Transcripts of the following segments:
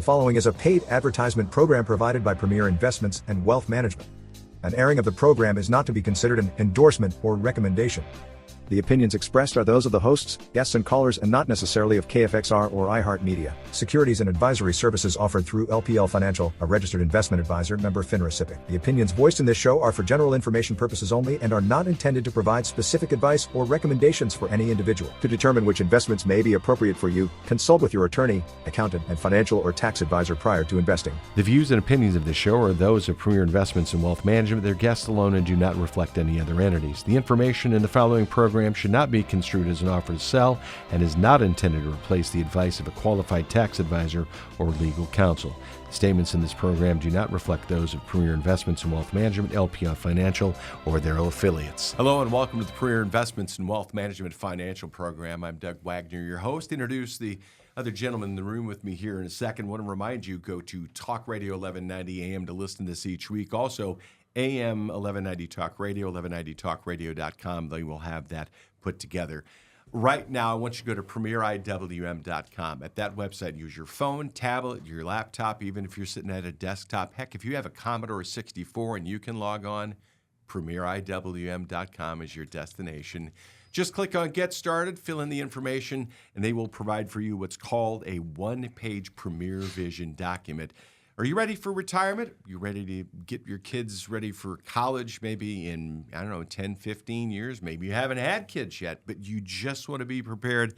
following is a paid advertisement program provided by Premier Investments and Wealth Management. An airing of the program is not to be considered an endorsement or recommendation. The opinions expressed are those of the hosts, guests and callers and not necessarily of KFXR or iHeartMedia. Securities and advisory services offered through LPL Financial, a registered investment advisor, member FINRA SIPC. The opinions voiced in this show are for general information purposes only and are not intended to provide specific advice or recommendations for any individual. To determine which investments may be appropriate for you, consult with your attorney, accountant, and financial or tax advisor prior to investing. The views and opinions of this show are those of Premier Investments and Wealth Management, their guests alone, and do not reflect any other entities. The information in the following program should not be construed as an offer to sell and is not intended to replace the advice of a qualified tax advisor or legal counsel. The statements in this program do not reflect those of Premier Investments and Wealth Management, LPL Financial, or their affiliates. Hello and welcome to the Premier Investments and Wealth Management Financial Program. I'm Doug Wagner, your host. Introduce the other gentleman in the room with me here in a second. I want to remind you, go to Talk Radio 1190 AM to listen to this each week. Also, AM 1190 Talk Radio, 1190talkradio.com. They will have that put together. Right now, I want you to go to premieriwm.com. At that website, use your phone, tablet, your laptop, even if you're sitting at a desktop. Heck, if you have a Commodore 64 and you can log on, premieriwm.com is your destination. Just click on Get Started, fill in the information, and they will provide for you what's called a one-page Premier Vision document. Are you ready for retirement? You ready to get your kids ready for college maybe in, 10, 15 years? Maybe you haven't had kids yet, but you just want to be prepared.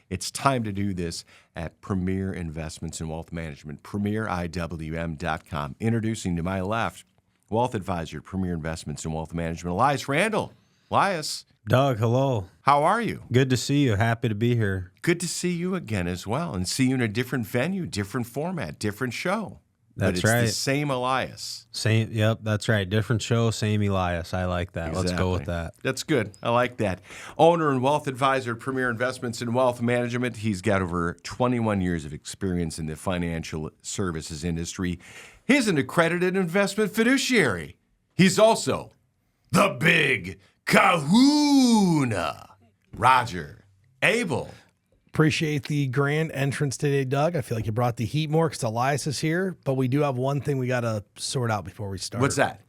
It's time to do this at Premier Investments and Wealth Management, premieriwm.com. Introducing to my left, Wealth Advisor, Premier Investments and Wealth Management, Elias Randall. Elias. Doug, hello. How are you? Good to see you. Happy to be here. Good to see you again as well, and see you in a different venue, different format, different show. That's but it's right. the same Elias. Yep, that's right. Different show, same Elias. I like that. Exactly. Let's go with that. That's good. I like that. Owner and wealth advisor at Premier Investments and Wealth Management. He's got over 21 years of experience in the financial services industry. He's an accredited investment fiduciary. He's also the big kahuna. Roger Abel. Appreciate the grand entrance today, Doug. I feel like you brought the heat more because Elias is here, but we do have one thing we got to sort out before we start. What's that?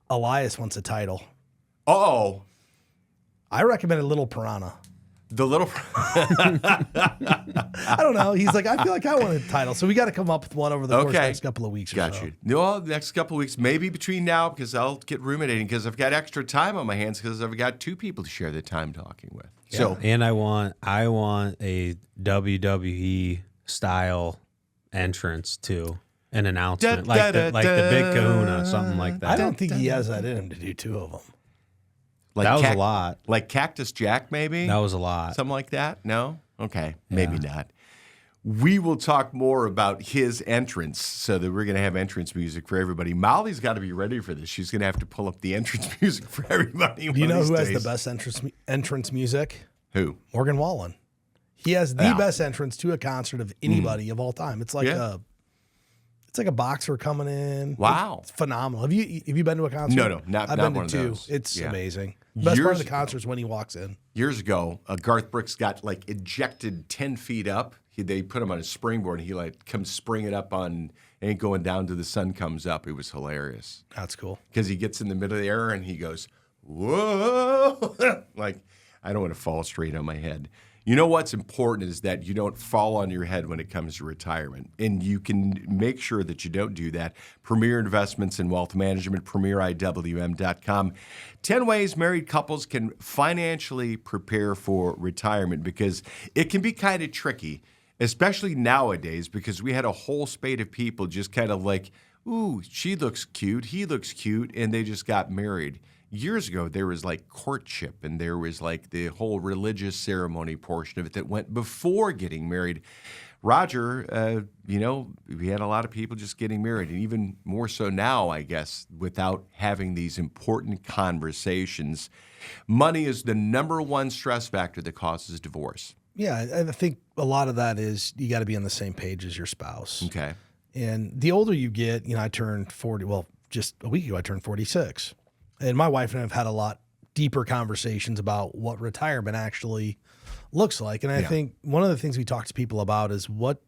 Elias wants a title. Uh-oh. I recommended Little Piranha. The little... I don't know. He's like, I feel like I want a title. So we got to come up with one over the course of the next couple of weeks or Got so. you. No, the next couple of weeks, maybe between now, because I'll get ruminating, because I've got extra time on my hands, because I've got two people to share the time talking with. Yeah. So, And I want a WWE style entrance too. An announcement. Like the big kahuna, something like that. I don't think he has that in him to do two of them. like that was a lot. Like Cactus Jack, maybe? That was a lot. Something like that? No? Okay, maybe not. We will talk more about his entrance, so that we're going to have entrance music for everybody. Molly's got to be ready for this. She's going to have to pull up the entrance music for everybody. Do you know who has the best entrance music? Who? Morgan Wallen. He has the best entrance to a concert of anybody of all time. It's like a boxer coming in. Wow. It's phenomenal. Have you been to a concert? No, not I've not been one to two. of those. It's Yeah. amazing. Best part of the Years concert is when he walks in. Years ago, Garth Brooks got ejected 10 feet up. They put him on a springboard, and he comes springing up on, ain't going down till the sun comes up. It was hilarious. That's cool. Because he gets in the middle of the air and he goes, whoa. I don't want to fall straight on my head. You know what's important is that you don't fall on your head when it comes to retirement. And you can make sure that you don't do that. Premier Investments and Wealth Management, premieriwm.com. 10 ways married couples can financially prepare for retirement, because it can be kind of tricky, especially nowadays, because we had a whole spate of people just kind of like, ooh, she looks cute, he looks cute, and they just got married. Years ago, there was courtship, and there was the whole religious ceremony portion of it that went before getting married. Roger, we had a lot of people just getting married, and even more so now, I guess, without having these important conversations. Money is the number one stress factor that causes divorce. Yeah, I think a lot of that is you got to be on the same page as your spouse. Okay. And the older you get, I turned 40. Well, just a week ago, I turned 46. And my wife and I have had a lot deeper conversations about what retirement actually looks like. And I think one of the things we talk to people about is what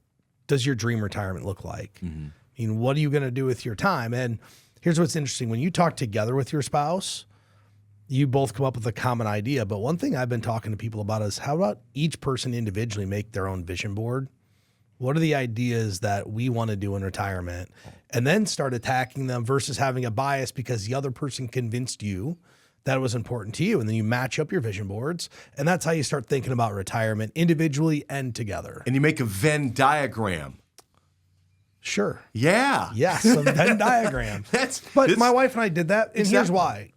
does your dream retirement look like? I mean, what are you going to do with your time? And here's what's interesting. When you talk together with your spouse, you both come up with a common idea. But one thing I've been talking to people about is how about each person individually make their own vision board? What are the ideas that we want to do in retirement? And then start attacking them versus having a bias because the other person convinced you that it was important to you. And then you match up your vision boards. And that's how you start thinking about retirement individually and together. And you make a Venn diagram. Sure. Yeah. Yes, a Venn diagram. But my wife and I did that. And here's why.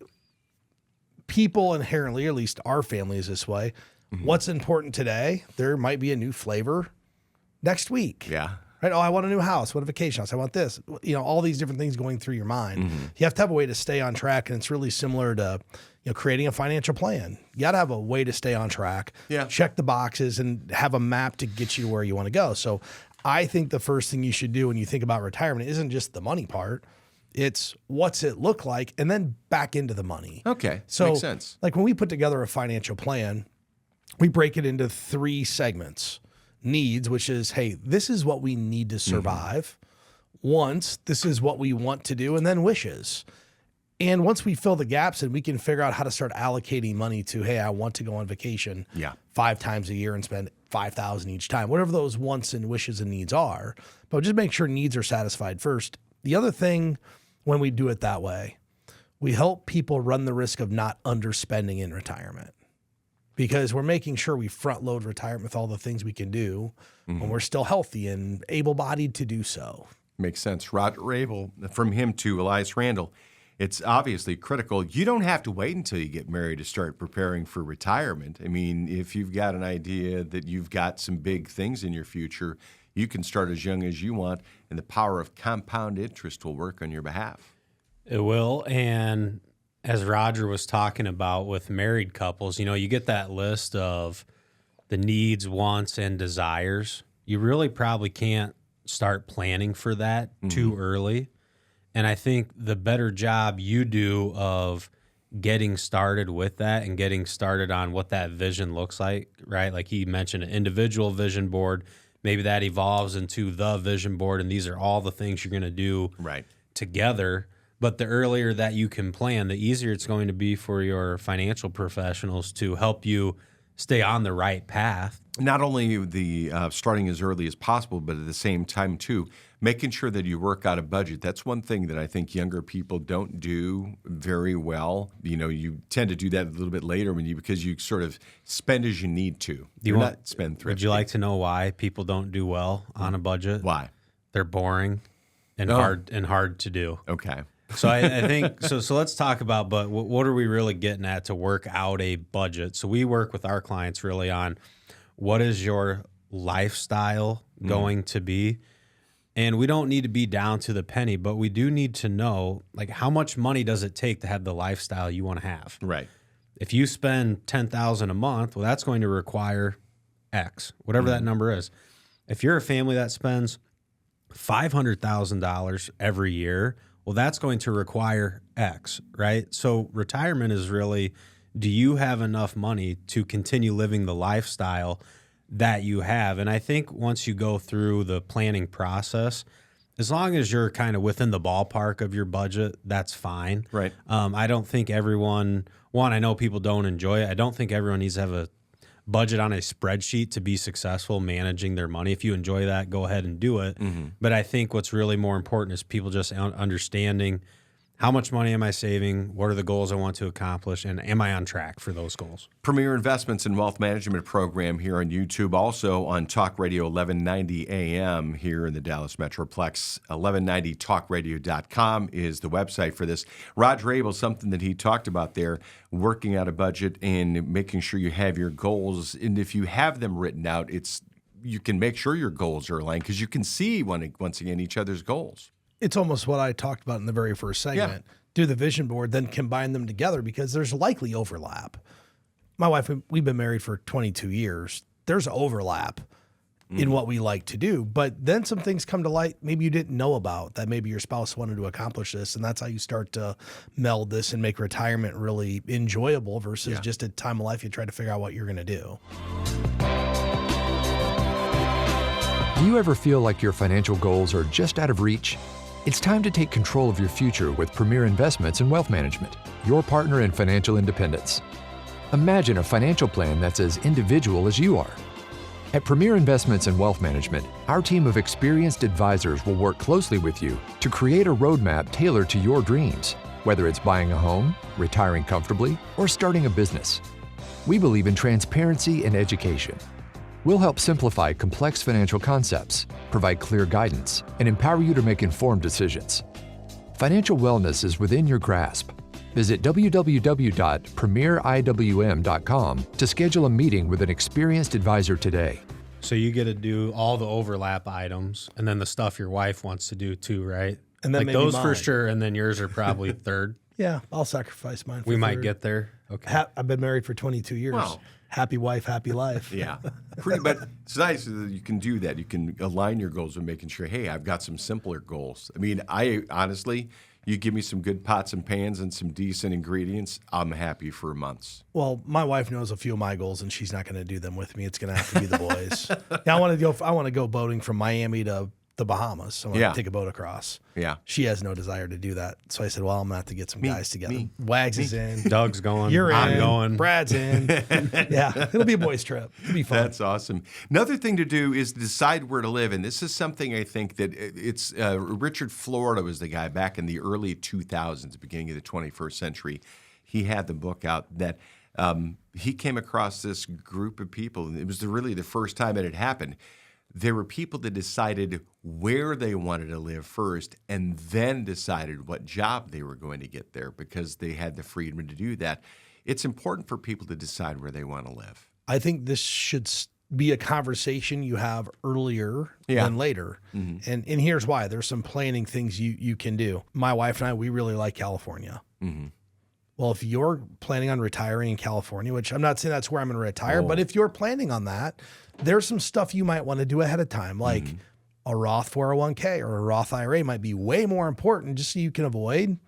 People inherently, or at least our family is this way. What's important today, there might be a new flavor next week. Yeah. Right? Oh, I want a new house. I want a vacation house. I want this. You know, all these different things going through your mind. You have to have a way to stay on track. And it's really similar to, you know, creating a financial plan. You got to have a way to stay on track. Yeah. Check the boxes and have a map to get you to where you want to go. So I think the first thing you should do when you think about retirement isn't just the money part. It's what's it look like, and then back into the money. Okay. So makes sense. like when we put together a financial plan, we break it into 3 segments. Needs, which is, hey, this is what we need to survive. Wants, this is what we want to do, and then wishes. And once we fill the gaps and we can figure out how to start allocating money to, hey, I want to go on vacation 5 times a year and spend $5,000 each time, whatever those wants and wishes and needs are. But just make sure needs are satisfied first. The other thing, when we do it that way, we help people run the risk of not underspending in retirement. Because we're making sure we front load retirement with all the things we can do when we're still healthy and able-bodied to do so. Makes sense. Roger Abel, from him to Elias Randall, it's obviously critical. You don't have to wait until you get married to start preparing for retirement. I mean, if you've got an idea that you've got some big things in your future, you can start as young as you want, and the power of compound interest will work on your behalf. It will, and as Roger was talking about with married couples, you know, you get that list of the needs, wants, and desires. You really probably can't start planning for that too early. And I think the better job you do of getting started with that and getting started on what that vision looks like, right? Like he mentioned, an individual vision board, maybe that evolves into the vision board, and these are all the things you're going to do together. But the earlier that you can plan, the easier it's going to be for your financial professionals to help you stay on the right path. Not only the starting as early as possible, but at the same time, too, making sure that you work out a budget. That's one thing that I think younger people don't do very well. You know, you tend to do that a little bit later because you sort of spend as you need to. You're not spend thrifty. Would you like to know why people don't do well on a budget? Why? They're boring and hard to do. Okay. So I think so let's talk about, but what are we really getting at to work out a budget? So we work with our clients really on what is your lifestyle going to be? And we don't need to be down to the penny, but we do need to know, like, how much money does it take to have the lifestyle you want to have? Right. If you spend $10,000 a month, well, that's going to require X, whatever that number is. If you're a family that spends $500,000 every year, well, that's going to require X, right? So retirement is really, do you have enough money to continue living the lifestyle that you have? And I think once you go through the planning process, as long as you're kind of within the ballpark of your budget, that's fine. Right. I don't think everyone, I know people don't enjoy it. I don't think everyone needs to have a budget on a spreadsheet to be successful managing their money. If you enjoy that, go ahead and do it. But I think what's really more important is people just understanding, how much money am I saving? What are the goals I want to accomplish? And am I on track for those goals? Premier Investments and Wealth Management program here on YouTube, also on Talk Radio 1190 AM here in the Dallas Metroplex. 1190talkradio.com is the website for this. Roger Abel, something that he talked about there, working out a budget and making sure you have your goals. And if you have them written out, you can make sure your goals are aligned because you can see, once again, each other's goals. It's almost what I talked about in the very first segment. Do the vision board, then combine them together because there's likely overlap. My wife, we've been married for 22 years. There's overlap in what we like to do, but then some things come to light maybe you didn't know about, that maybe your spouse wanted to accomplish this, and that's how you start to meld this and make retirement really enjoyable versus just a time of life you try to figure out what you're going to do. Do you ever feel like your financial goals are just out of reach? It's time to take control of your future with Premier Investments and Wealth Management, your partner in financial independence. Imagine a financial plan that's as individual as you are. At Premier Investments and Wealth Management, our team of experienced advisors will work closely with you to create a roadmap tailored to your dreams, whether it's buying a home, retiring comfortably, or starting a business. We believe in transparency and education. We'll help simplify complex financial concepts, provide clear guidance, and empower you to make informed decisions. Financial wellness is within your grasp. Visit www.premieriwm.com to schedule a meeting with an experienced advisor today. So you get to do all the overlap items and then the stuff your wife wants to do too, right? And then like maybe those for mine. sure, and then yours are probably third. Yeah, I'll sacrifice mine. For We might third. get there. Okay. I've been married for 22 years. Wow. Happy wife, happy life. Yeah, but it's nice that you can do that. You can align your goals with making sure, hey, I've got some simpler goals. I mean, I honestly, you give me some good pots and pans and some decent ingredients, I'm happy for months. Well, my wife knows a few of my goals, and she's not going to do them with me. It's going to have to be the boys. Yeah, I want to go boating from Miami to the Bahamas. So I want Yeah. to take a boat across. Yeah. She has no desire to do that. So I said, well, I'm going to have to get some guys together. Wags is in. Doug's going. You're I'm in. going. Brad's in. Yeah, it'll be a boys' trip. It'll be fun. That's awesome. Another thing to do is decide where to live. And this is something I think that it's Richard Florida was the guy back in the early 2000s, beginning of the 21st century. He had the book out that he came across this group of people. And it was really the first time it had happened. There were people that decided where they wanted to live first and then decided what job they were going to get there because they had the freedom to do that. It's important for people to decide where they want to live. I think this should be a conversation you have earlier than later. Mm-hmm. And here's why. There's some planning things you can do. My wife and I, we really like California. Mm-hmm. Well, if you're planning on retiring in California, which I'm not saying that's where I'm going to retire, but if you're planning on that, there's some stuff you might want to do ahead of time, like a Roth 401k or a Roth IRA might be way more important just so you can avoid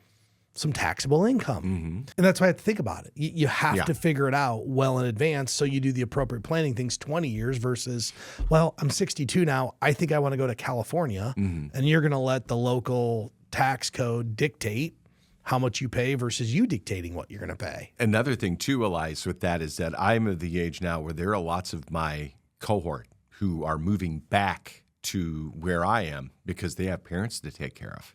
some taxable income. Mm-hmm. And that's why I have to think about it. You have to figure it out well in advance so you do the appropriate planning things 20 years versus, well, I'm 62 now. I think I want to go to California. Mm-hmm. And you're going to let the local tax code dictate how much you pay versus you dictating what you're going to pay. Another thing too, Elias, with that is that I'm of the age now where there are lots of my cohort who are moving back to where I am because they have parents to take care of.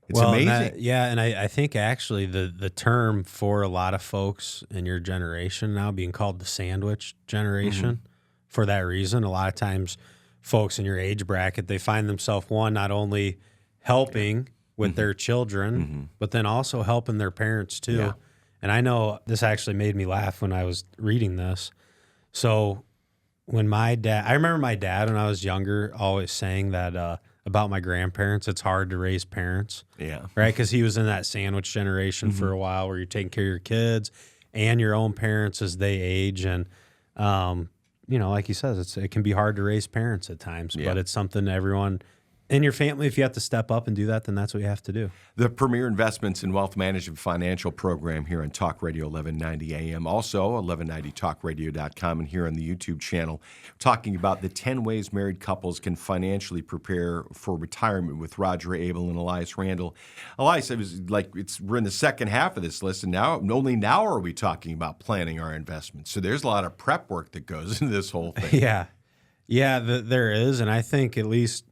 It's amazing. And I think actually the term for a lot of folks in your generation now being called the sandwich generation for that reason. A lot of times folks in your age bracket, they find themselves, one, not only helping with their children, but then also helping their parents too. Yeah. And I know this actually made me laugh when I was reading this. So when I remember my dad when I was younger always saying that about my grandparents, it's hard to raise parents. Yeah. Right? Because he was in that sandwich generation for a while where you're taking care of your kids and your own parents as they age. And, like he says, it can be hard to raise parents at times, but it's something everyone in your family, if you have to step up and do that, then that's what you have to do. The Premier Investments and Wealth Management Financial Program here on Talk Radio 1190 AM, also 1190talkradio.com, and here on the YouTube channel, talking about the 10 ways married couples can financially prepare for retirement with Roger Abel and Elias Randall. Elias, it was like we're in the second half of this list, and only now are we talking about planning our investments. So there's a lot of prep work that goes into this whole thing. Yeah, there is, and I think at least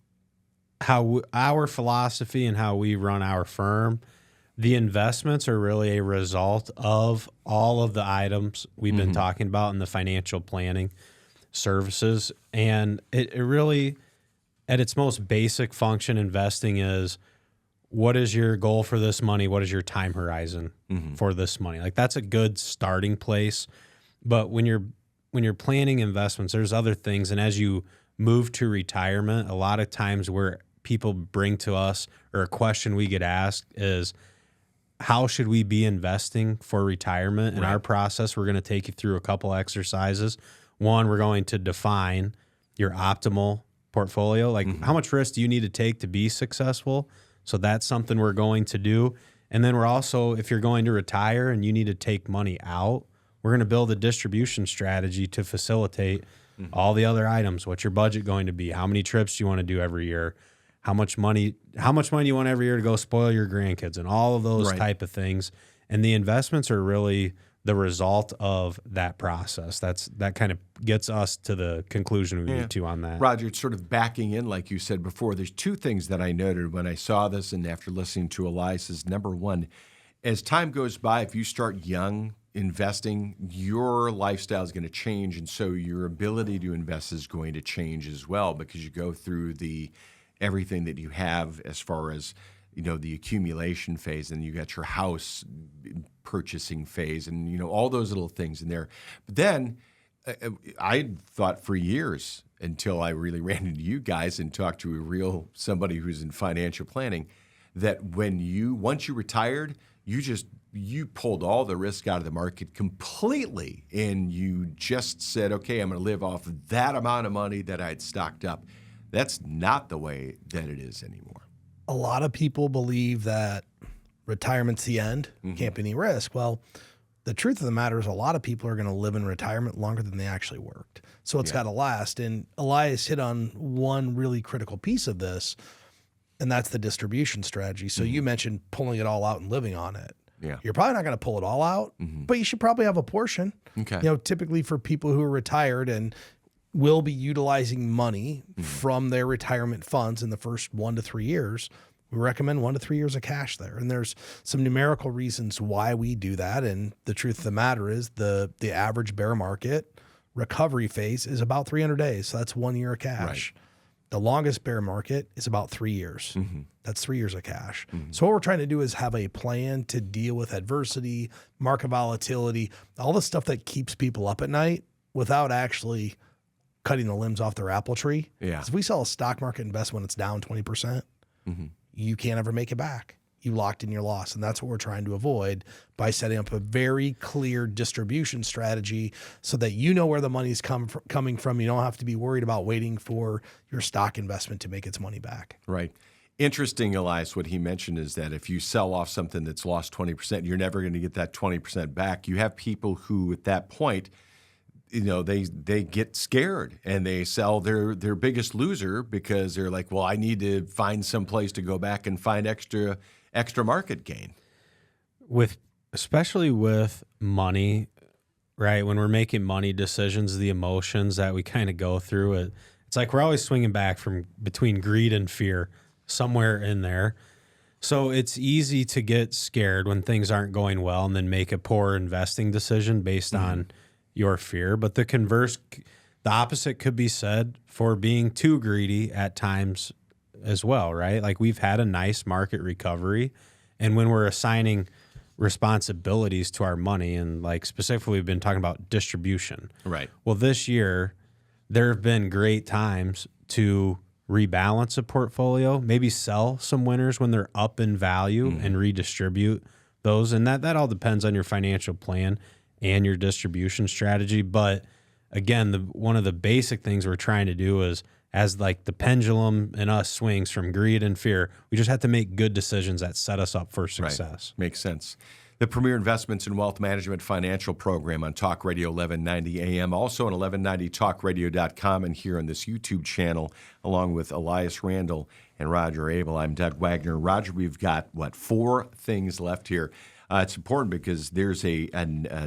how our philosophy and how we run our firm, the investments are really a result of all of the items we've been talking about in the financial planning services. And it really, at its most basic function, investing is, what is your goal for this money? What is your time horizon for this money? Like, that's a good starting place. But when you're planning investments, there's other things. And as you move to retirement, a lot of times where people bring to us, or a question we get asked is, how should we be investing for retirement? In our process, we're going to take you through a couple exercises. One, we're going to define your optimal portfolio. Like, how much risk do you need to take to be successful? So that's something we're going to do. And then we're also, if you're going to retire and you need to take money out, we're going to build a distribution strategy to facilitate all the other items. What's your budget going to be? How many trips do you want to do every year? How much money you want every year to go spoil your grandkids, and all of those type of things. And the investments are really the result of that process. That kind of gets us to the conclusion we need to on that. Roger, it's sort of backing in, like you said before. There's two things that I noted when I saw this and after listening to Elias is, number one, as time goes by, if you start young investing, your lifestyle is going to change, and so your ability to invest is going to change as well, because you go through everything that you have as far as the accumulation phase, and you got your house purchasing phase, and all those little things in there. But then I thought for years, until I really ran into you guys and talked to somebody who's in financial planning, that once you retired, you pulled all the risk out of the market completely, and you just said, okay, I'm going to live off of that amount of money that I'd stocked up. That's not the way that it is anymore. A lot of people believe that retirement's the end, can't be any risk. Well, the truth of the matter is a lot of people are going to live in retirement longer than they actually worked. So it's got to last. And Elias hit on one really critical piece of this, and that's the distribution strategy. So you mentioned pulling it all out and living on it. Yeah. You're probably not going to pull it all out, but you should probably have a portion. Okay. Typically for people who are retired and will be utilizing money from their retirement funds in the first 1 to 3 years, we recommend 1 to 3 years of cash there. And there's some numerical reasons why we do that. And the truth of the matter is the average bear market recovery phase is about 300 days. So that's 1 year of cash. Right. The longest bear market is about 3 years. That's 3 years of cash. So what we're trying to do is have a plan to deal with adversity, market volatility, all the stuff that keeps people up at night without actually cutting the limbs off their apple tree. Yeah. If we sell a stock market investment when it's down 20%, you can't ever make it back. You locked in your loss. And that's what we're trying to avoid by setting up a very clear distribution strategy so that you know where the money's coming from. You don't have to be worried about waiting for your stock investment to make its money back. Right. Interesting, Elias, what he mentioned is that if you sell off something that's lost 20%, you're never going to get that 20% back. You have people who at that point, they get scared and they sell their biggest loser because they're like, well, I need to find some place to go back and find extra market gain. Especially with money, right? When we're making money decisions, the emotions that we kind of go through, it's like we're always swinging back from between greed and fear, somewhere in there. So it's easy to get scared when things aren't going well and then make a poor investing decision based on your fear. But the opposite could be said for being too greedy at times as well, right? Like we've had a nice market recovery, and when we're assigning responsibilities to our money, and like specifically we've been talking about distribution. Right. Well, this year there have been great times to rebalance a portfolio, maybe sell some winners when they're up in value and redistribute those. And that all depends on your financial plan and your distribution strategy. But again, one of the basic things we're trying to do is, as like the pendulum in us swings from greed and fear, we just have to make good decisions that set us up for success. Right. Makes sense. The Premier Investments and Wealth Management Financial Program on Talk Radio 1190 AM, also on 1190talkradio.com, and here on this YouTube channel, along with Elias Randall and Roger Abel. I'm Doug Wagner. Roger, we've got, 4 things left here. It's important because there's a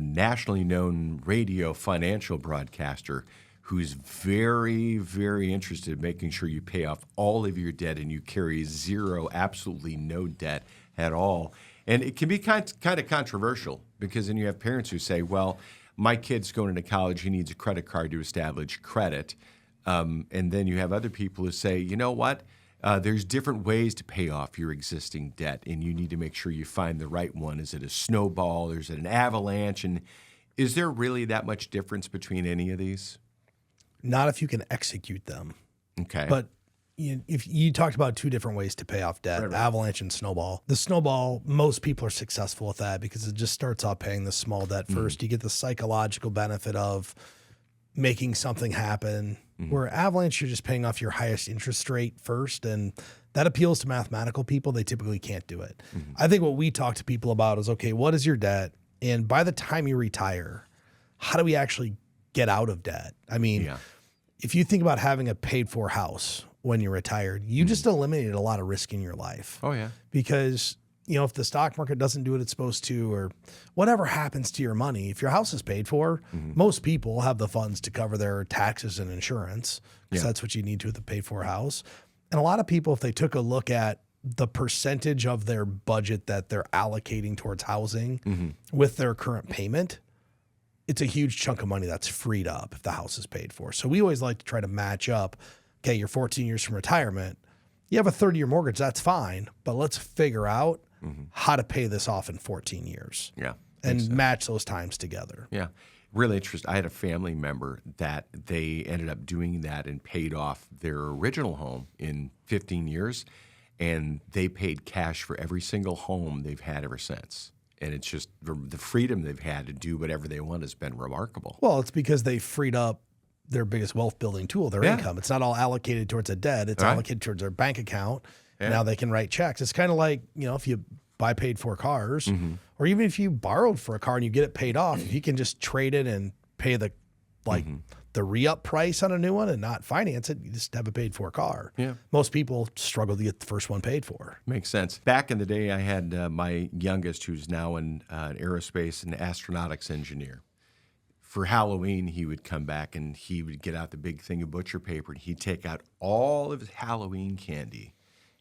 nationally known radio financial broadcaster who's very, very interested in making sure you pay off all of your debt and you carry zero, absolutely no debt at all. And it can be kind of controversial because then you have parents who say, well, my kid's going into college, he needs a credit card to establish credit. And then you have other people who say, you know what? There's different ways to pay off your existing debt, and you need to make sure you find the right one. Is it a snowball? Is it an avalanche? And is there really that much difference between any of these? Not if you can execute them. Okay. But if you talked about 2 different ways to pay off debt, right. Avalanche and snowball. The snowball, most people are successful with that because it just starts off paying the small debt first. You get the psychological benefit of making something happen. Where avalanche, you're just paying off your highest interest rate first, and that appeals to mathematical people. They typically can't do it. I think what we talk to people about is, okay, what is your debt? And by the time you retire, how do we actually get out of debt? I mean, if you think about having a paid for house when you're retired, you just eliminated a lot of risk in your life. Oh, yeah. Because, if the stock market doesn't do what it's supposed to, or whatever happens to your money, if your house is paid for, most people have the funds to cover their taxes and insurance, because that's what you need to with a paid for house. And a lot of people, if they took a look at the percentage of their budget that they're allocating towards housing with their current payment, it's a huge chunk of money that's freed up if the house is paid for. So we always like to try to match up, okay, you're 14 years from retirement, you have a 30-year mortgage, that's fine, but let's figure out how to pay this off in 14 years. Yeah. And match those times together. Yeah. Really interesting. I had a family member that they ended up doing that and paid off their original home in 15 years, and they paid cash for every single home they've had ever since. And it's just the freedom they've had to do whatever they want has been remarkable. Well, it's because they freed up their biggest wealth building tool, their income. It's not all allocated towards a debt. It's allocated towards their bank account. Yeah. Now they can write checks. It's kind of like, if you buy paid for cars, or even if you borrowed for a car and you get it paid off, if you can just trade it and pay the re-up price on a new one and not finance it, you just have a paid for car. Yeah. Most people struggle to get the first one paid for. Makes sense. Back in the day, I had my youngest, who's now an aerospace and astronautics engineer. For Halloween, he would come back and he would get out the big thing of butcher paper and he'd take out all of his Halloween candy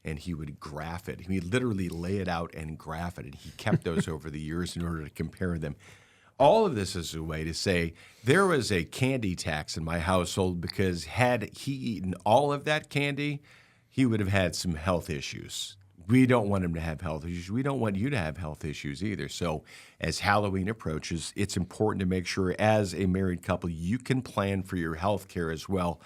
and he would graph it. He'd literally lay it out and graph it, and he kept those over the years in order to compare them. All of this is a way to say there was a candy tax in my household because had he eaten all of that candy, he would have had some health issues. We don't want him to have health issues. We don't want you to have health issues either. So as Halloween approaches, it's important to make sure as a married couple, you can plan for your health care as well.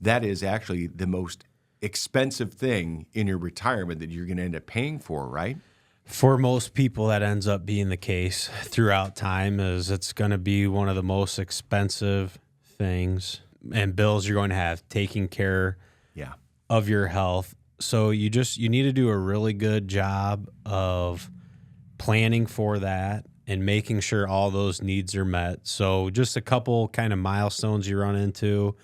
That is actually the most expensive thing in your retirement that you're going to end up paying for, right? For most people, that ends up being the case throughout time. Is it's going to be one of the most expensive things and bills you're going to have, taking care of your health. So you need to do a really good job of planning for that and making sure all those needs are met. So just a couple kind of milestones you run into.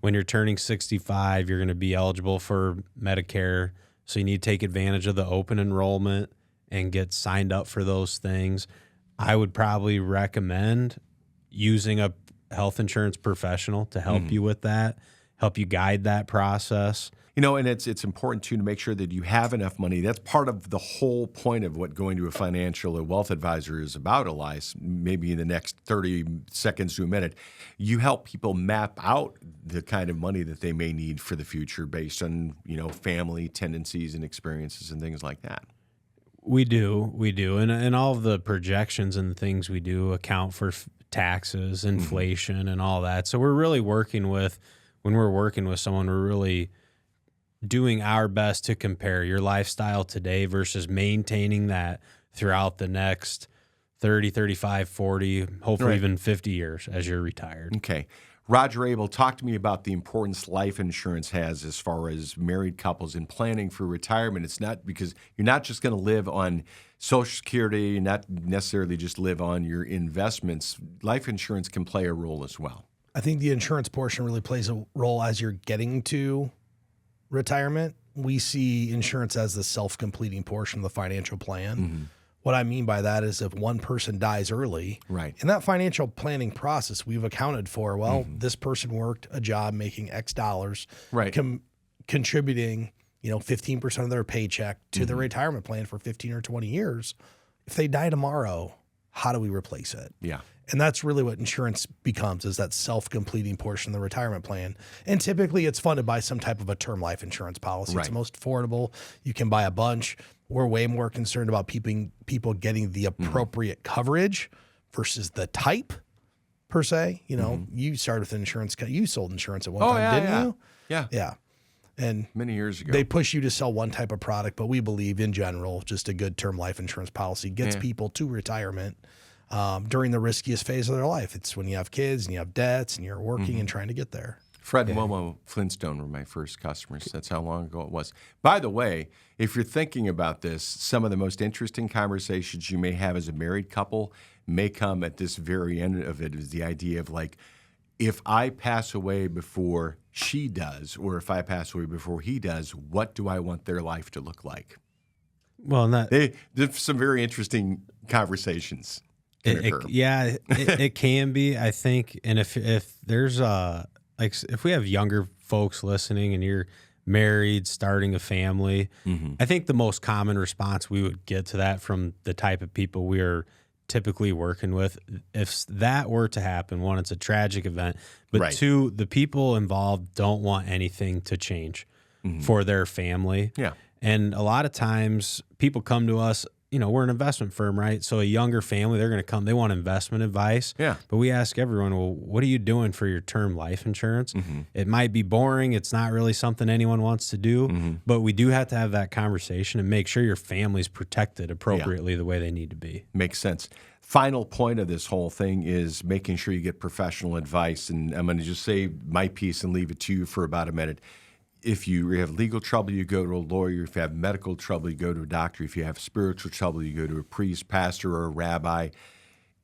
When you're turning 65, you're going to be eligible for Medicare. So you need to take advantage of the open enrollment and get signed up for those things. I would probably recommend using a health insurance professional to help you with that, help you guide that process. And it's important, too, to make sure that you have enough money. That's part of the whole point of what going to a financial or wealth advisor is about, Elias, maybe in the next 30 seconds to a minute. You help people map out the kind of money that they may need for the future based on, family tendencies and experiences and things like that. We do. And all of the projections and things we do account for taxes, inflation, and all that. So we're really when we're working with someone, we're really doing our best to compare your lifestyle today versus maintaining that throughout the next 30, 35, 40, hopefully even 50 years as you're retired. Okay. Roger Abel, talk to me about the importance life insurance has as far as married couples in planning for retirement. It's not because you're not just going to live on Social Security, you're not necessarily just live on your investments. Life insurance can play a role as well. I think the insurance portion really plays a role as you're getting to retirement. We see insurance as the self-completing portion of the financial plan. What I mean by that is if one person dies early, in that financial planning process, we've accounted for, this person worked a job making X dollars, contributing, 15% of their paycheck to the retirement plan for 15 or 20 years. If they die tomorrow, how do we replace it? Yeah. And that's really what insurance becomes, is that self-completing portion of the retirement plan. And typically it's funded by some type of a term life insurance policy. It's the most affordable. You can buy a bunch. We're way more concerned about people getting the appropriate coverage versus the type per se. You started with insurance. You sold insurance at one time, didn't you? Yeah. And many years ago, they push you to sell one type of product, but we believe in general, just a good term life insurance policy gets people to retirement during the riskiest phase of their life. It's when you have kids and you have debts and you're working and trying to get there. Fred and Momo Flintstone were my first customers. That's how long ago it was. By the way, if you're thinking about this, some of the most interesting conversations you may have as a married couple may come at this very end of it, is the idea of if I pass away before she does, or if I pass away before he does, what do I want their life to look like? Well, and There's some very interesting conversations. It can be, I think. And if there's if we have younger folks listening and you're married, starting a family, I think the most common response we would get to that from the type of people we are typically working with, if that were to happen, one, it's a tragic event, but two, the people involved don't want anything to change for their family. Yeah. And a lot of times people come to us, we're an investment firm, right? So a younger family, they're going to come, they want investment advice. Yeah. But we ask everyone, well, what are you doing for your term life insurance? It might be boring. It's not really something anyone wants to do, but we do have to have that conversation and make sure your family's protected appropriately the way they need to be. Makes sense. Final point of this whole thing is making sure you get professional advice. And I'm going to just say my piece and leave it to you for about a minute. If you have legal trouble, you go to a lawyer. If you have medical trouble, you go to a doctor. If you have spiritual trouble, you go to a priest, pastor, or a rabbi.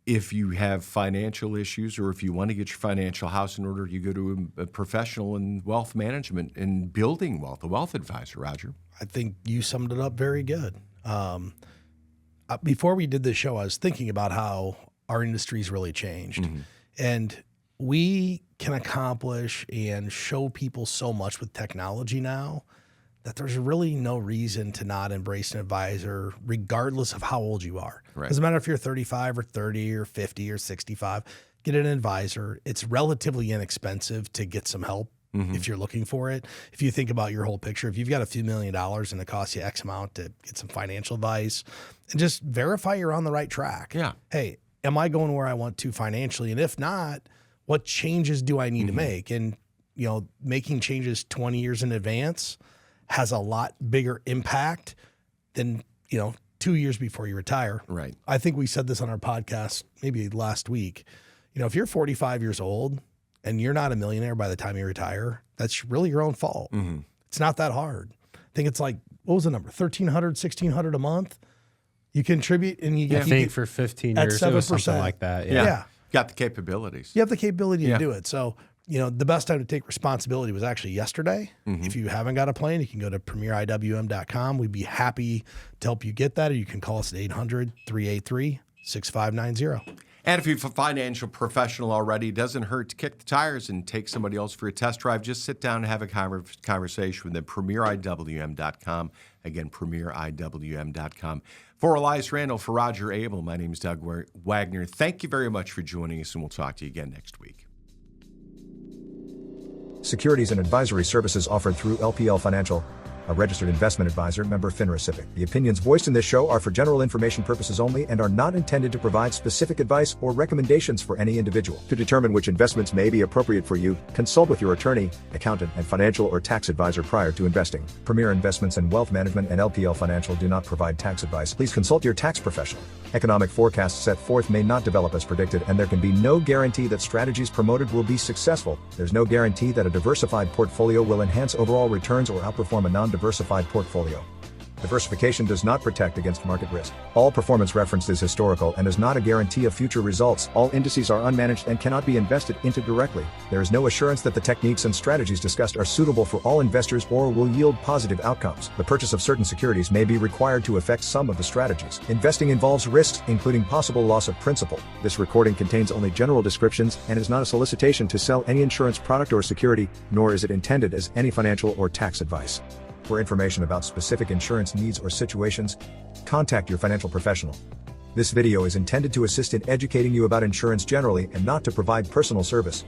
If you have financial issues, or if you want to get your financial house in order, you go to a professional in wealth management and building wealth, a wealth advisor, Roger. I think you summed it up very good. Before we did this show, I was thinking about how our industry's really changed. And we can accomplish and show people so much with technology now that there's really no reason to not embrace an advisor, regardless of how old you are. Right. Doesn't matter if you're 35 or 30 or 50 or 65, get an advisor. It's relatively inexpensive to get some help if you're looking for it. If you think about your whole picture, if you've got a few $1 million and it costs you X amount to get some financial advice, and just verify you're on the right track. Yeah. Hey, am I going where I want to financially? And if not, what changes do I need to make? And, making changes 20 years in advance has a lot bigger impact than, 2 years before you retire. Right. I think we said this on our podcast maybe last week. If you're 45 years old and you're not a millionaire by the time you retire, that's really your own fault. It's not that hard. I think it's like, what was the number? $1,300, $1,600 a month. You contribute and you get for 15 years, it was something like that. Yeah. Got the capabilities. You have the capability to do it. So, the best time to take responsibility was actually yesterday. If you haven't got a plan, you can go to premieriwm.com. We'd be happy to help you get that, or you can call us at 800-383-6590. And if you're a financial professional already, it doesn't hurt to kick the tires and take somebody else for a test drive. Just sit down and have a conversation with them. premieriwm.com. Again, premieriwm.com. For Elias Randall, for Roger Abel, my name is Doug Wagner. Thank you very much for joining us, and we'll talk to you again next week. Securities and advisory services offered through LPL Financial, a registered investment advisor, member FINRA SIPC. The opinions voiced in this show are for general information purposes only and are not intended to provide specific advice or recommendations for any individual. To determine which investments may be appropriate for you, consult with your attorney, accountant, and financial or tax advisor prior to investing. Premier Investments and Wealth Management and LPL Financial do not provide tax advice. Please consult your tax professional. Economic forecasts set forth may not develop as predicted, and there can be no guarantee that strategies promoted will be successful. There's no guarantee that a diversified portfolio will enhance overall returns or outperform a non-diversified portfolio. Diversification does not protect against market risk. All performance referenced is historical and is not a guarantee of future results. All indices are unmanaged and cannot be invested into directly. There is no assurance that the techniques and strategies discussed are suitable for all investors or will yield positive outcomes. The purchase of certain securities may be required to affect some of the strategies. Investing involves risks, including possible loss of principal. This recording contains only general descriptions and is not a solicitation to sell any insurance product or security, nor is it intended as any financial or tax advice. For information about specific insurance needs or situations, contact your financial professional. This video is intended to assist in educating you about insurance generally and not to provide personal service.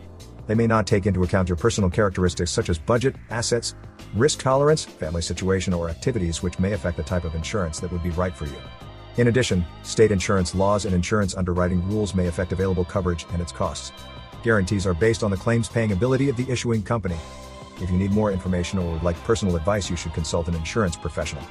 They may not take into account your personal characteristics such as budget, assets, risk tolerance, family situation, or activities which may affect the type of insurance that would be right for you. In addition, state insurance laws and insurance underwriting rules may affect available coverage and its costs. Guarantees are based on the claims paying ability of the issuing company. If you need more information or would like personal advice, you should consult an insurance professional.